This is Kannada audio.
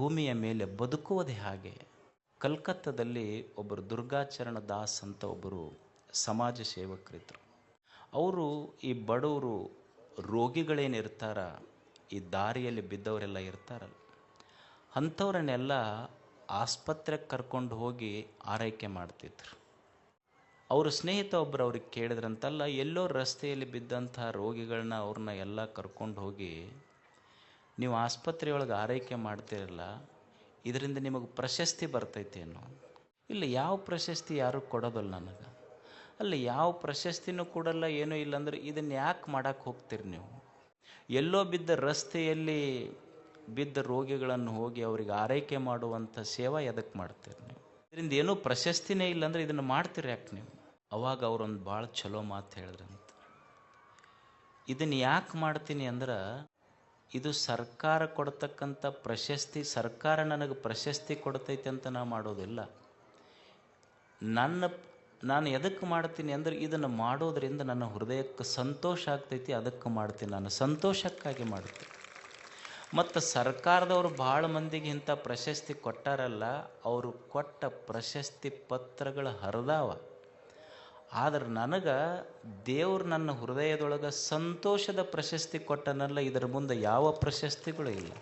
ಭೂಮಿಯ ಮೇಲೆ ಬದುಕುವುದೇ ಹಾಗೆ. ಕಲ್ಕತ್ತಾದಲ್ಲಿ ಒಬ್ಬರು ದುರ್ಗಾಚರಣ ದಾಸ್ ಅಂತ ಒಬ್ಬರು ಸಮಾಜ ಸೇವಕರಿದ್ದರು. ಅವರು ಈ ಬಡವರು ರೋಗಿಗಳೇನಿರ್ತಾರ, ಈ ದಾರಿಯಲ್ಲಿ ಬಿದ್ದವರೆಲ್ಲ ಇರ್ತಾರಲ್ಲ, ಅಂಥವ್ರನ್ನೆಲ್ಲ ಆಸ್ಪತ್ರೆಗೆ ಕರ್ಕೊಂಡು ಹೋಗಿ ಆರೈಕೆ ಮಾಡ್ತಿದ್ರು. ಅವ್ರ ಸ್ನೇಹಿತ ಒಬ್ಬರು ಅವ್ರಿಗೆ ಕೇಳಿದ್ರಂತಲ್ಲ, ಎಲ್ಲೋ ರಸ್ತೆಯಲ್ಲಿ ಬಿದ್ದಂಥ ರೋಗಿಗಳನ್ನ ಅವ್ರನ್ನ ಎಲ್ಲ ಕರ್ಕೊಂಡು ಹೋಗಿ ನೀವು ಆಸ್ಪತ್ರೆಯೊಳಗೆ ಆರೈಕೆ ಮಾಡ್ತಿರಲ್ಲ, ಇದರಿಂದ ನಿಮಗೆ ಪ್ರಶಸ್ತಿ ಬರ್ತೈತೆ ಅನ್ನೋ. ಇಲ್ಲ, ಯಾವ ಪ್ರಶಸ್ತಿ ಯಾರೂ ಕೊಡೋದಲ್ಲ ನನಗೆ. ಅಲ್ಲ, ಯಾವ ಪ್ರಶಸ್ತಿನೂ ಕೊಡಲ್ಲ, ಏನೂ ಇಲ್ಲ ಅಂದ್ರೆ ಇದನ್ನು ಯಾಕೆ ಮಾಡೋಕ್ಕೆ ಹೋಗ್ತೀರಿ ನೀವು? ಎಲ್ಲೋ ಬಿದ್ದ ರಸ್ತೆಯಲ್ಲಿ ಬಿದ್ದ ರೋಗಿಗಳನ್ನು ಹೋಗಿ ಅವ್ರಿಗೆ ಆರೈಕೆ ಮಾಡುವಂಥ ಸೇವಾ ಎದಕ್ಕೆ ಮಾಡ್ತೀರಿ ನೀವು? ಇದರಿಂದ ಏನೂ ಪ್ರಶಸ್ತಿನೇ ಇಲ್ಲ ಅಂದರೆ ಇದನ್ನು ಮಾಡ್ತೀರಿ ಯಾಕೆ ನೀವು? ಅವಾಗ ಅವರೊಂದು ಭಾಳ ಚಲೋ ಮಾತು ಹೇಳಿದ್ರಂತ. ಇದನ್ನು ಯಾಕೆ ಮಾಡ್ತೀನಿ ಅಂದ್ರೆ, ಇದು ಸರ್ಕಾರ ಕೊಡ್ತಕ್ಕಂಥ ಪ್ರಶಸ್ತಿ, ಸರ್ಕಾರ ನನಗೆ ಪ್ರಶಸ್ತಿ ಕೊಡ್ತೈತೆ ಅಂತ ನಾ ಮಾಡೋದಿಲ್ಲ. ನಾನು ಎದಕ್ಕೆ ಮಾಡ್ತೀನಿ ಅಂದರೆ, ಇದನ್ನು ಮಾಡೋದರಿಂದ ನನ್ನ ಹೃದಯಕ್ಕೆ ಸಂತೋಷ ಆಗ್ತೈತಿ, ಅದಕ್ಕೆ ಮಾಡ್ತೀನಿ. ನಾನು ಸಂತೋಷಕ್ಕಾಗಿ ಮಾಡ್ತೀನಿ. ಮತ್ತು ಸರ್ಕಾರದವರು ಭಾಳ ಮಂದಿಗೆ ಇಂಥ ಪ್ರಶಸ್ತಿ ಕೊಟ್ಟಾರಲ್ಲ, ಅವರು ಕೊಟ್ಟ ಪ್ರಶಸ್ತಿ ಪತ್ರಗಳು ಹರಿದಾವ. ಆದ್ರೆ ನನಗೆ ದೇವ್ರು ನನ್ನ ಹೃದಯದೊಳಗೆ ಸಂತೋಷದ ಪ್ರಶಸ್ತಿ ಕೊಟ್ಟನಲ್ಲ, ಇದರ ಮುಂದೆ ಯಾವ ಪ್ರಶಸ್ತಿಗಳು ಇಲ್ಲ.